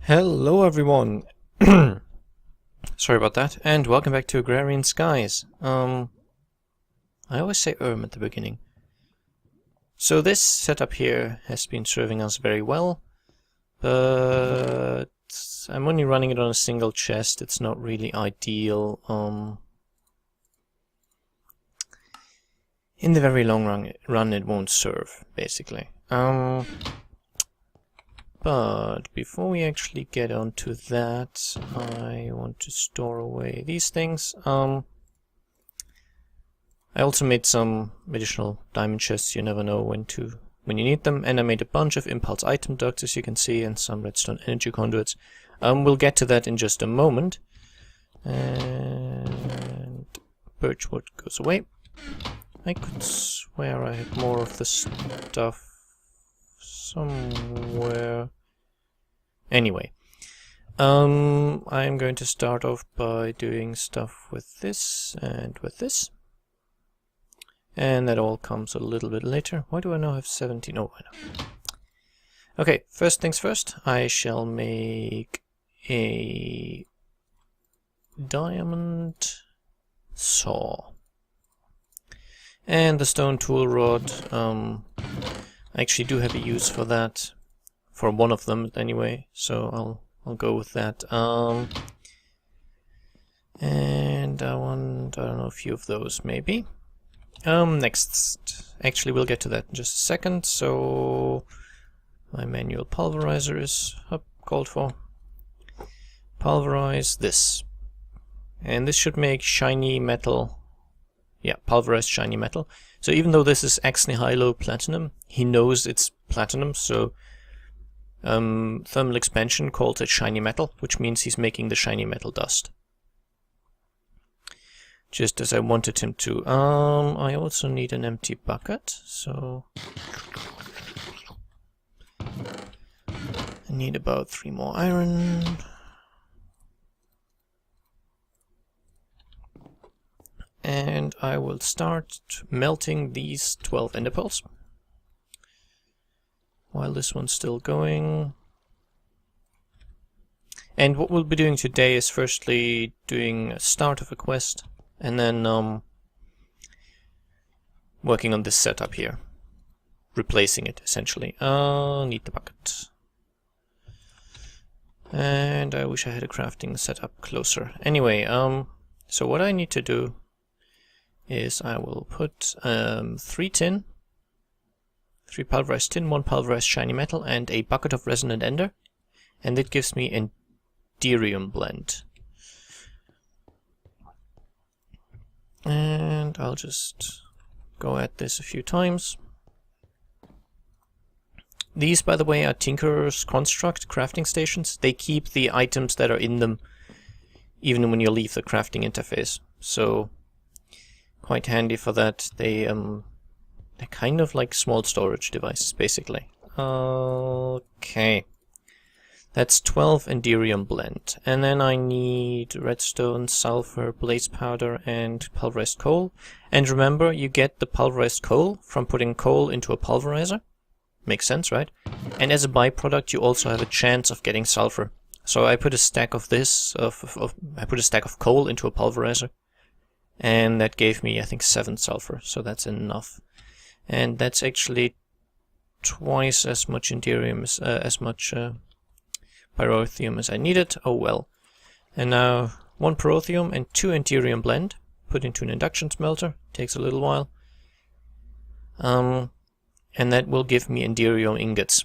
Hello everyone! Sorry about that, and welcome back to Agrarian Skies. I always say at the beginning. So this setup here has been serving us very well, but I'm only running it on a single chest. It's not really ideal. In the very long run it won't serve, basically. But before we actually get onto that, I want to store away these things. I also made some additional diamond chests. You never know when you need them, and I made a bunch of impulse item ducts, as you can see, and some redstone energy conduits. We'll get to that in just a moment. And birchwood goes away. I could swear I had more of the stuff somewhere. Anyway, I'm going to start off by doing stuff with this and with this. And that all comes a little bit later. Why do I now have 17? Oh, I know. Okay, first things first, I shall make a diamond saw. And the stone tool rod, I actually do have a use for that, for one of them anyway, so I'll go with that. And I don't know, a few of those maybe. Next, actually we'll get to that in just a second. So my manual pulverizer is called for. Pulverize this, and this should make shiny metal. Yeah, pulverized shiny metal. So even though this is Axnihilo platinum, he knows it's platinum, so thermal expansion calls it shiny metal, which means he's making the shiny metal dust. Just as I wanted him to. I also need an empty bucket, so I need about 3 more iron. And I will start melting these 12 ender pearls while this one's still going. And what we'll be doing today is firstly doing a start of a quest, and then working on this setup here, replacing it essentially. Need the bucket, and I wish I had a crafting setup closer. Anyway, so what I need to do is I will put 3 tin, 3 pulverized tin, 1 pulverized shiny metal, and a bucket of resonant ender, and that gives me an Enderium blend. And I'll just go at this a few times. These, by the way, are Tinker's Construct crafting stations. They keep the items that are in them even when you leave the crafting interface, so quite handy for that. They're kind of like small storage devices, basically. Okay. That's 12 Enderium blend. And then I need redstone, sulfur, blaze powder, and pulverized coal. And remember, you get the pulverized coal from putting coal into a pulverizer. Makes sense, right? And as a byproduct, you also have a chance of getting sulfur. So I put a stack of this, I put a stack of coal into a pulverizer. And that gave me, I think, 7 sulfur, so that's enough. And that's actually twice as much Enderium, as much pyrotheum as I needed. Oh well. And now 1 pyrotheum and 2 Enderium blend, put into an induction smelter. Takes a little while. And that will give me Enderium ingots.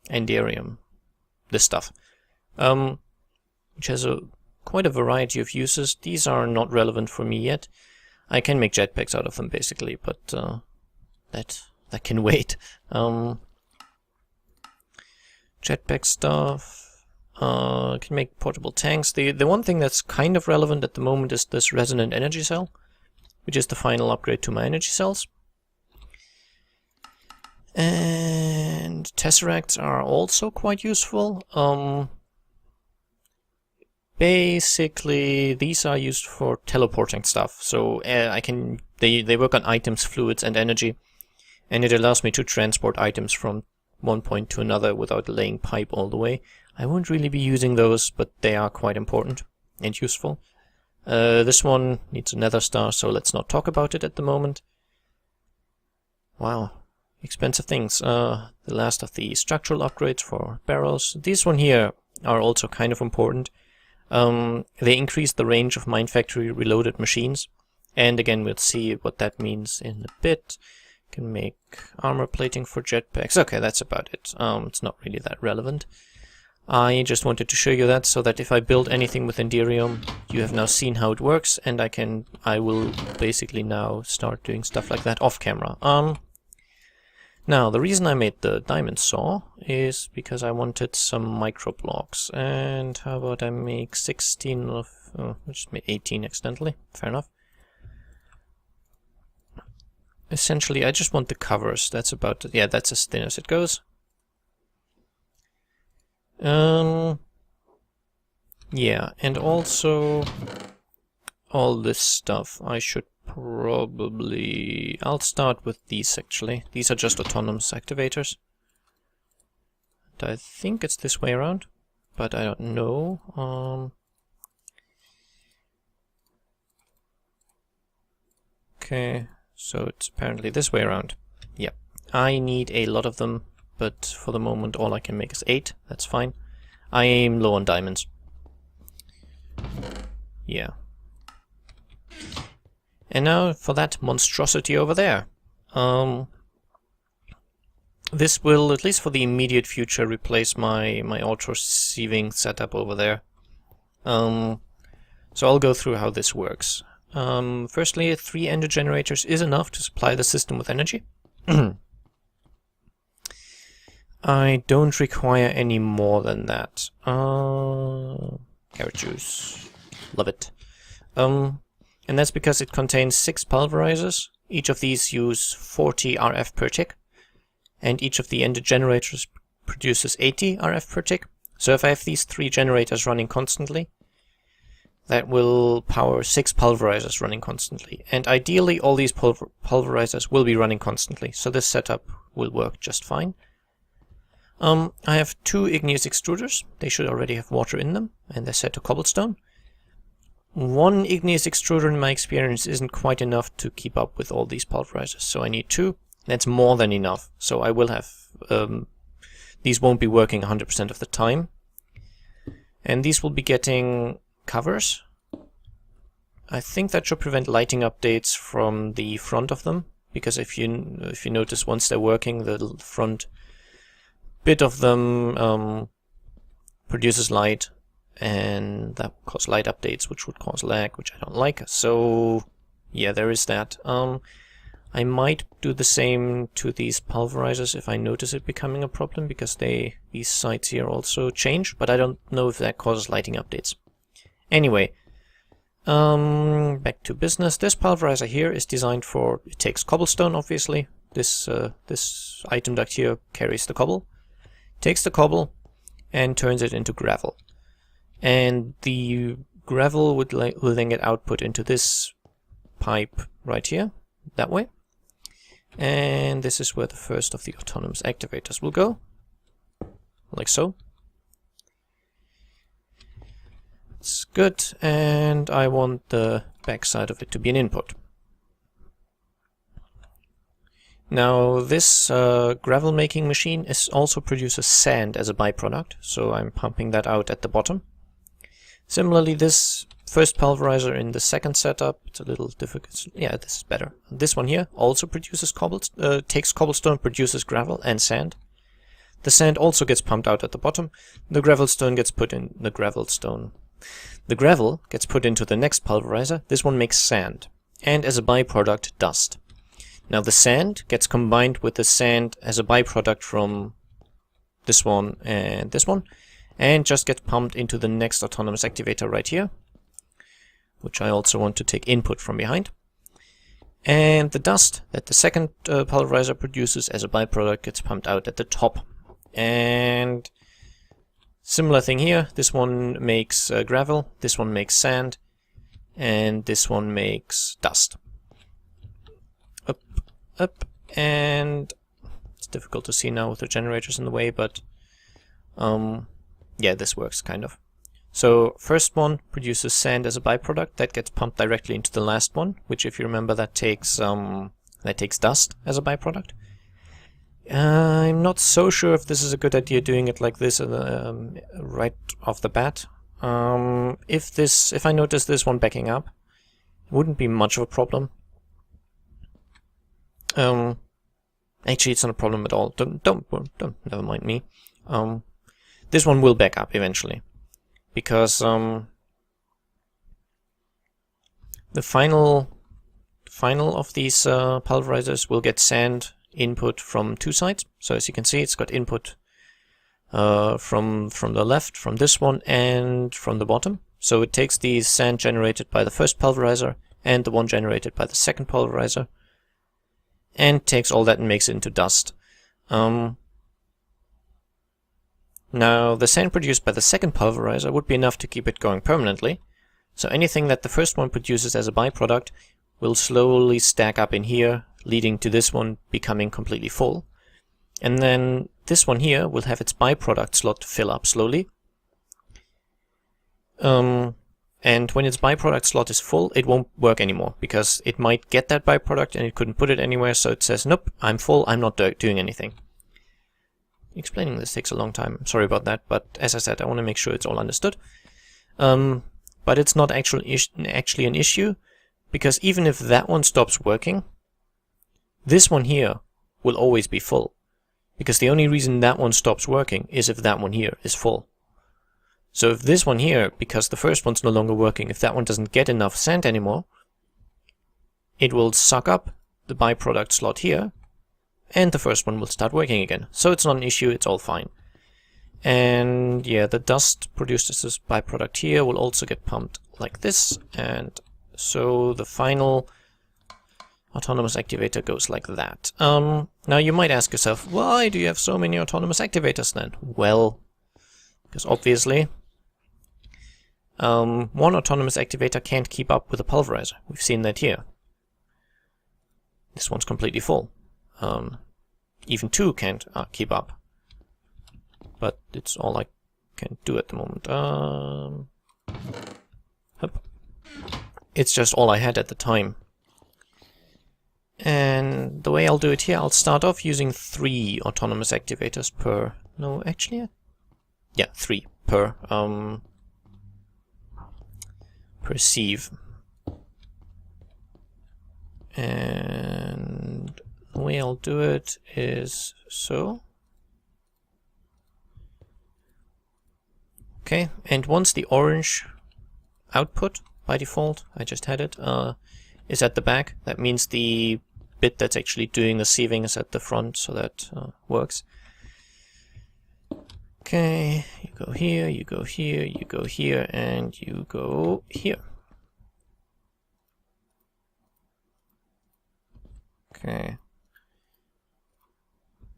Enderium, this stuff, which has quite a variety of uses. These are not relevant for me yet. I can make jetpacks out of them basically, but that can wait. Jetpack stuff. Can make portable tanks. The one thing that's kind of relevant at the moment is this resonant energy cell, which is the final upgrade to my energy cells. And tesseracts are also quite useful. Basically, these are used for teleporting stuff. So they work on items, fluids, and energy, and it allows me to transport items from one point to another without laying pipe all the way. I won't really be using those, but they are quite important and useful. This one needs a nether star, so let's not talk about it at the moment. Wow, expensive things. The last of the structural upgrades for barrels. These one here are also kind of important. They increase the range of Mine Factory reloaded machines. And again, we'll see what that means in a bit. Can make armor plating for jetpacks. Okay, that's about it. It's not really that relevant. I just wanted to show you that so that if I build anything with Enderium, you have now seen how it works, and I will basically now start doing stuff like that off camera. Now, the reason I made the diamond saw is because I wanted some micro blocks. And how about I make 16 of... oh, I just made 18 accidentally. Fair enough. Essentially, I just want the covers. That's about... yeah, that's as thin as it goes. Yeah, and also all this stuff I should probably... I'll start with these actually. These are just autonomous activators. And I think it's this way around, but I don't know. Okay, so it's apparently this way around. Yep, I need a lot of them, but for the moment all I can make is 8. That's fine. I am low on diamonds. Yeah. And now for that monstrosity over there. This will, at least for the immediate future, replace my auto-sieving setup over there. So I'll go through how this works. Firstly, 3 ender generators is enough to supply the system with energy. I don't require any more than that. Carrot juice. Love it. And that's because it contains 6 pulverizers. Each of these use 40 RF per tick. And each of the ender generators produces 80 RF per tick. So if I have these 3 generators running constantly, that will power 6 pulverizers running constantly. And ideally all these pulverizers will be running constantly. So this setup will work just fine. I have 2 igneous extruders. They should already have water in them, and they're set to cobblestone. 1 igneous extruder in my experience isn't quite enough to keep up with all these pulverizers, so I need 2. That's more than enough, so I will have... these won't be working 100% of the time. And these will be getting covers. I think that should prevent lighting updates from the front of them, because if you notice, once they're working, the front bit of them produces light, and that will cause light updates, which would cause lag, which I don't like. So yeah, there is that. I might do the same to these pulverizers if I notice it becoming a problem, because these sites here also change, but I don't know if that causes lighting updates. Anyway, back to business. This pulverizer here is designed for... it takes cobblestone, obviously. This item duct here carries the cobble. Takes the cobble and turns it into gravel. And the gravel will then get output into this pipe right here, that way. And this is where the first of the autonomous activators will go, like so. It's good, and I want the backside of it to be an input. Now this gravel making machine also produces sand as a byproduct, so I'm pumping that out at the bottom. Similarly, this first pulverizer in the second setup, it's a little difficult. Yeah, this is better. This one here also produces takes cobblestone, produces gravel and sand. The sand also gets pumped out at the bottom. The gravelstone gets put in the gravelstone. The gravel gets put into the next pulverizer. This one makes sand, and as a byproduct, dust. Now the sand gets combined with the sand as a byproduct from this one, and just gets pumped into the next autonomous activator right here, which I also want to take input from behind. And the dust that the second pulverizer produces as a byproduct gets pumped out at the top. And similar thing here, this one makes gravel, this one makes sand, and this one makes dust. Up, and it's difficult to see now with the generators in the way, but yeah, this works kind of. So first one produces sand as a byproduct that gets pumped directly into the last one, which, if you remember, that takes dust as a byproduct. I'm not so sure if this is a good idea doing it like this right off the bat. If I notice this one backing up, it wouldn't be much of a problem. Actually, it's not a problem at all. Don't never mind me. This one will back up eventually, because the final of these pulverizers will get sand input from two sides. So as you can see, it's got input from the left, from this one, and from the bottom. So it takes the sand generated by the first pulverizer and the one generated by the second pulverizer, and takes all that and makes it into dust. Now, the sand produced by the second pulverizer would be enough to keep it going permanently, so anything that the first one produces as a byproduct will slowly stack up in here, leading to this one becoming completely full. And then this one here will have its byproduct slot fill up slowly. And when its byproduct slot is full, it won't work anymore, because it might get that byproduct and it couldn't put it anywhere, so it says, nope, I'm full, I'm not doing anything. Explaining this takes a long time, I'm sorry about that, but as I said, I want to make sure it's all understood. But it's not actually an issue, because even if that one stops working, this one here will always be full, because the only reason that one stops working is if that one here is full. So if this one here, because the first one's no longer working, if that one doesn't get enough sand anymore, it will suck up the byproduct slot here, and the first one will start working again. So it's not an issue, it's all fine. And yeah, the dust produced as this byproduct here will also get pumped like this, and so the final autonomous activator goes like that. Now you might ask yourself, why do you have so many autonomous activators then? Well, because obviously one autonomous activator can't keep up with a pulverizer. We've seen that here. This one's completely full. Even two can't keep up. But it's all I can do at the moment. It's just all I had at the time. And the way I'll do it here, I'll start off using 3 autonomous activators per... No, actually... Yeah, 3 per sieve. And the way I'll do it is so. Okay, and once the orange output, by default, I just had it, is at the back, that means the bit that's actually doing the sieving is at the front, so that works. Okay, you go here, you go here, you go here, and you go here. Okay.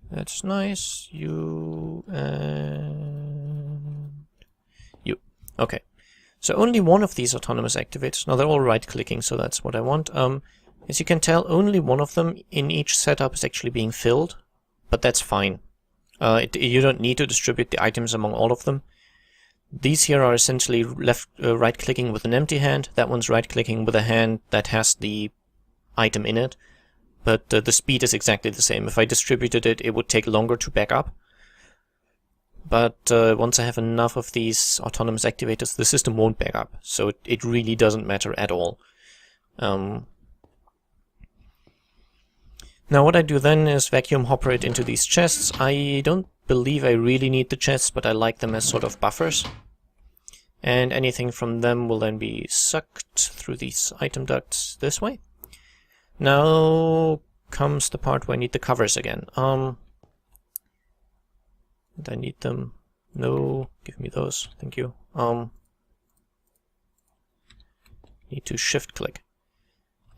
That's nice. You and you. Okay. So only one of these autonomous activators, now they're all right-clicking, so that's what I want. As you can tell, only one of them in each setup is actually being filled, but that's fine. You don't need to distribute the items among all of them. These here are essentially right-clicking with an empty hand. That one's right-clicking with a hand that has the item in it. But the speed is exactly the same. If I distributed it, it would take longer to back up. But once I have enough of these autonomous activators, the system won't back up. So it really doesn't matter at all. Now what I do then is vacuum hopper it into these chests. I don't believe I really need the chests, but I like them as sort of buffers. And anything from them will then be sucked through these item ducts this way. Now comes the part where I need the covers again. And I need them. No, give me those. Thank you. Need to shift click.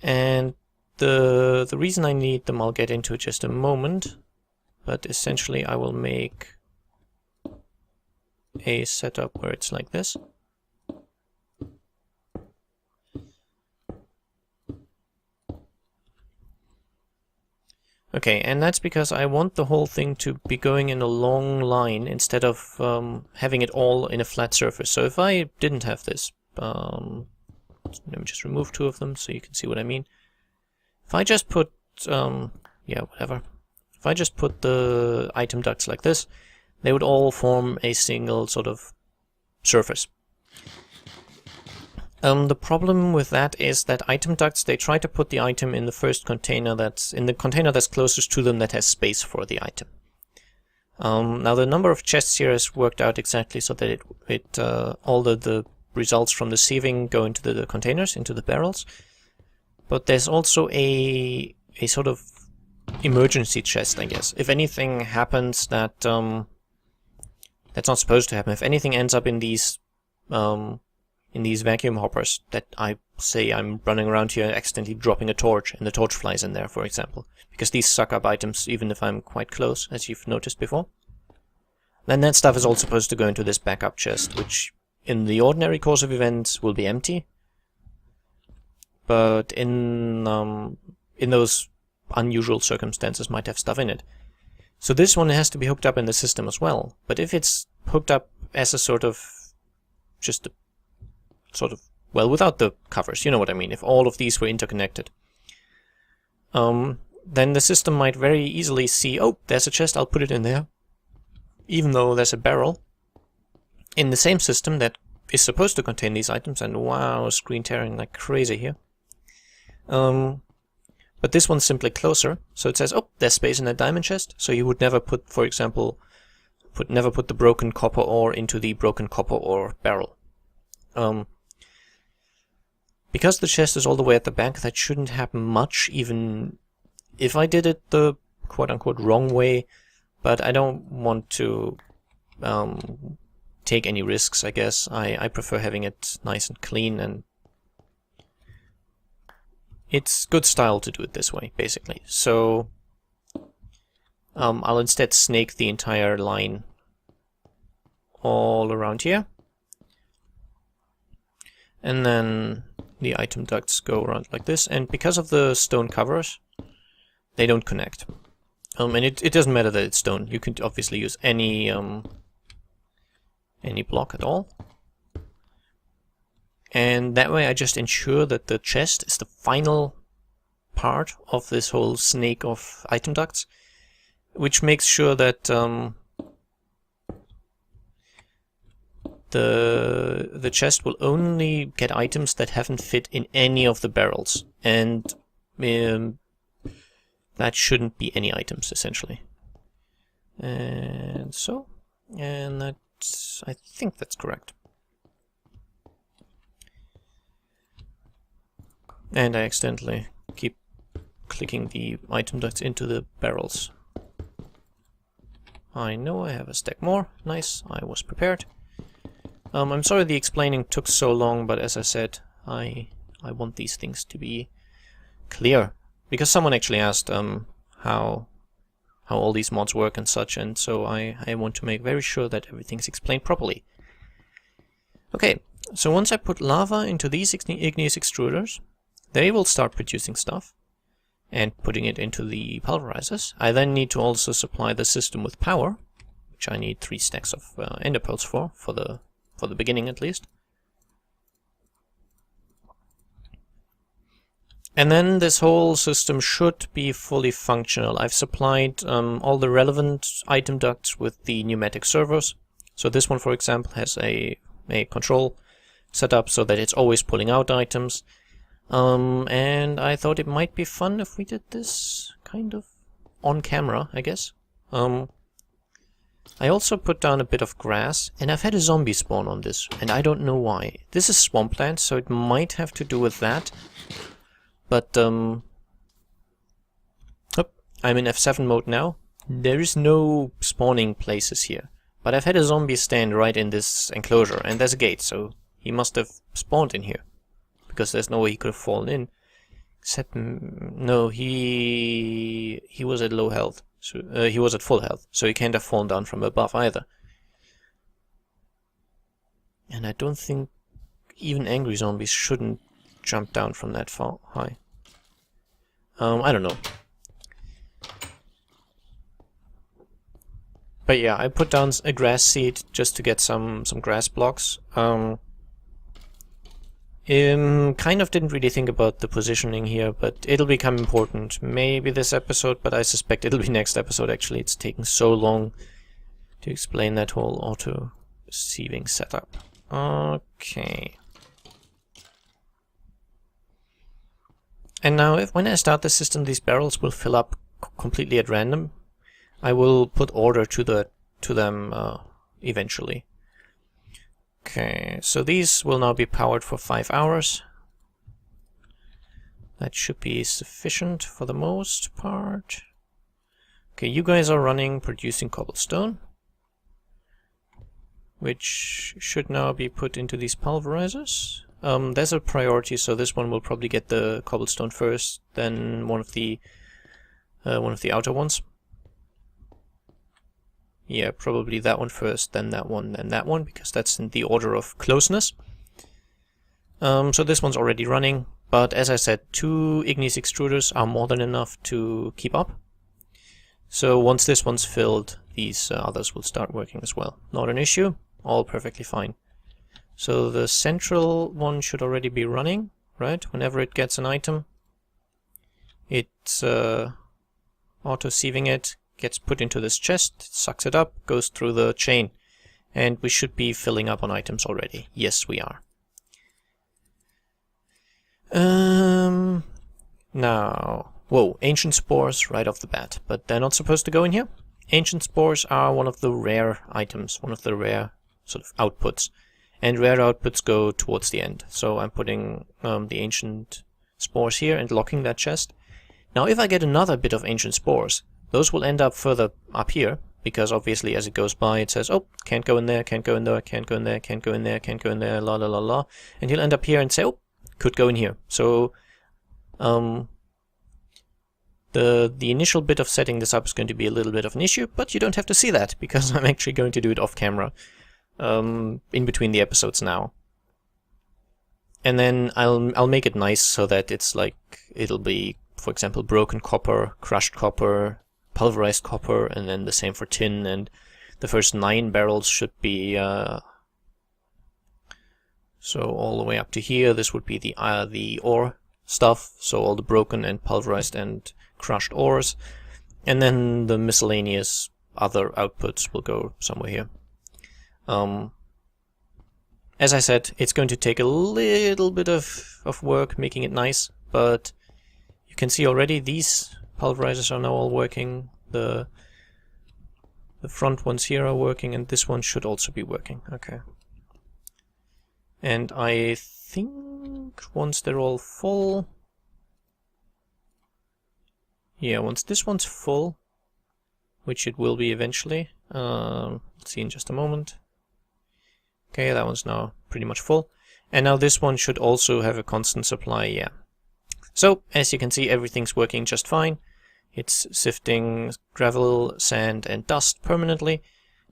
And the reason I need them I'll get into just a moment, but essentially I will make a setup where it's like this. Okay, and that's because I want the whole thing to be going in a long line instead of having it all in a flat surface. So if I didn't have this, let me just remove 2 of them so you can see what I mean. If I just put, yeah, whatever. If I just put the item ducts like this, they would all form a single sort of surface. The problem with that is that item ducts, they try to put the item in the first container that's in the container that's closest to them that has space for the item. Now the number of chests here is worked out exactly so that all the results from the sieving go into the containers, into the barrels. But there's also a sort of emergency chest, I guess. If anything happens that that's not supposed to happen, if anything ends up in these vacuum hoppers, that I say I'm running around here accidentally dropping a torch and the torch flies in there, for example, because these suck up items even if I'm quite close, as you've noticed before, then that stuff is all supposed to go into this backup chest, which in the ordinary course of events will be empty, but in those unusual circumstances might have stuff in it. So this one has to be hooked up in the system as well, but if it's hooked up as a sort of well, without the covers, you know what I mean, if all of these were interconnected, then the system might very easily see, oh, there's a chest, I'll put it in there, even though there's a barrel in the same system that is supposed to contain these items, and wow, screen tearing like crazy here. But this one's simply closer, so it says, oh, there's space in that diamond chest, so you would never put, for example, never put the broken copper ore into the broken copper ore barrel. Because the chest is all the way at the back, that shouldn't happen much, even if I did it the quote-unquote wrong way, but I don't want to take any risks, I guess. I prefer having it nice and clean, and it's good style to do it this way, basically. So I'll instead snake the entire line all around here, and then the item ducts go around like this, and because of the stone covers, they don't connect. And it doesn't matter that it's stone. You can obviously use any block at all. And that way I just ensure that the chest is the final part of this whole snake of item ducts, which makes sure that the chest will only get items that haven't fit in any of the barrels, and that shouldn't be any items, essentially. And so, and that's, I think that's correct. And I accidentally keep clicking the item ducts into the barrels. I know I have a stack more. Nice, I was prepared. I'm sorry the explaining took so long, but as I said, I want these things to be clear, because someone actually asked how all these mods work and such, and so I want to make very sure that everything's explained properly. Okay, so once I put lava into these igneous extruders, they will start producing stuff and putting it into the pulverizers. I then need to also supply the system with power, which I need 3 stacks of ender pearls for the beginning at least. And then this whole system should be fully functional. I've supplied all the relevant item ducts with the pneumatic servos. So this one, for example, has a control set up so that it's always pulling out items. And I thought it might be fun if we did this kind of on camera, I guess. I also put down a bit of grass, and I've had a zombie spawn on this, and I don't know why. This is swampland, so it might have to do with that. But, I'm in F7 mode now. There is no spawning places here. But I've had a zombie stand right in this enclosure, and there's a gate, so he must have spawned in here. Because there's no way he could have fallen in. Except, no, he was at low health. So, he was at full health, so he can't have fallen down from above either. And I don't think even angry zombies shouldn't jump down from that far high. I don't know. But yeah, I put down a grass seed just to get some grass blocks. Kind of didn't really think about the positioning here, but it'll become important. Maybe this episode, but I suspect it'll be next episode actually. It's taking so long to explain that whole auto-sieving setup. Okay. And now when I start the system, these barrels will fill up completely at random. I will put order to them eventually. Okay, so these will now be powered for 5 hours. That should be sufficient for the most part. Okay, you guys are running, producing cobblestone, which should now be put into these pulverizers. There's a priority, so this one will probably get the cobblestone first, then one of the outer ones. Yeah, probably that one first, then that one, because that's in the order of closeness. So this one's already running, but as I said, 2 igneous extruders are more than enough to keep up. So once this one's filled, these others will start working as well. Not an issue, all perfectly fine. So the central one should already be running, right? Whenever it gets an item, it's auto-sieving it, gets put into this chest, sucks it up, goes through the chain, and we should be filling up on items already. Yes, we are. Now, whoa, ancient spores right off the bat, but they're not supposed to go in here. Ancient spores are one of the rare items, one of the rare sort of outputs, and rare outputs go towards the end. So I'm putting the ancient spores here and locking that chest. Now if I get another bit of ancient spores, those will end up further up here, because obviously as it goes by it says, oh, can't go in there, can't go in there, can't go in there, can't go in there, can't go in there, la la la la, and he'll end up here and say, oh, could go in here. So the initial bit of setting this up is going to be a little bit of an issue, but you don't have to see that, because I'm actually going to do it off camera in between the episodes now. And then I'll make it nice so that it's like, it'll be, for example, broken copper, crushed copper, pulverized copper, and then the same for tin, and the first 9 barrels should be so all the way up to here. This would be the ore stuff, so all the broken and pulverized and crushed ores, and then the miscellaneous other outputs will go somewhere here. As I said, it's going to take a little bit of work making it nice, but you can see already these pulverizers are now all working. The front ones here are working, and this one should also be working. Okay. And I think once they're all full, yeah, once this one's full, which it will be eventually, let's see in just a moment. Okay, that one's now pretty much full, and now this one should also have a constant supply, yeah. So, as you can see, everything's working just fine. It's sifting gravel, sand, and dust permanently,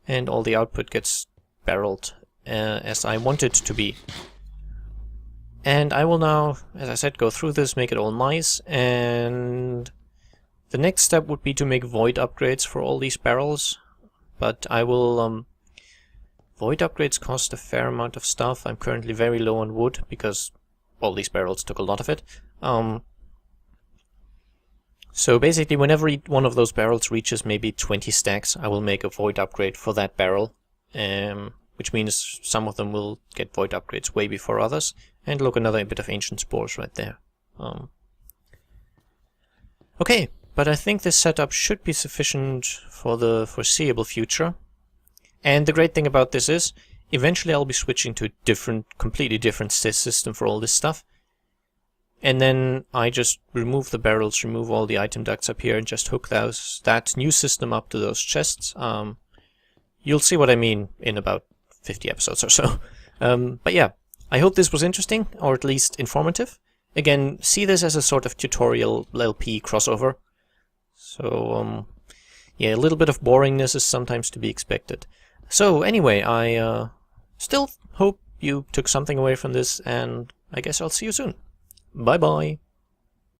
and all the output gets barreled as I want it to be. And I will now, as I said, go through this, make it all nice, and the next step would be to make void upgrades for all these barrels, but I will... void upgrades cost a fair amount of stuff. I'm currently very low on wood, because all these barrels took a lot of it. So basically, whenever one of those barrels reaches maybe 20 stacks, I will make a void upgrade for that barrel, which means some of them will get void upgrades way before others. And look, another bit of ancient spores right there. Okay, but I think this setup should be sufficient for the foreseeable future. And the great thing about this is, eventually I'll be switching to a completely different system for all this stuff. And then I just remove the barrels, remove all the item ducts up here, and just hook that new system up to those chests. You'll see what I mean in about 50 episodes or so. But yeah, I hope this was interesting, or at least informative. Again, see this as a sort of tutorial LP crossover. So, yeah, a little bit of boringness is sometimes to be expected. So anyway, I still hope you took something away from this, and I guess I'll see you soon. Bye bye.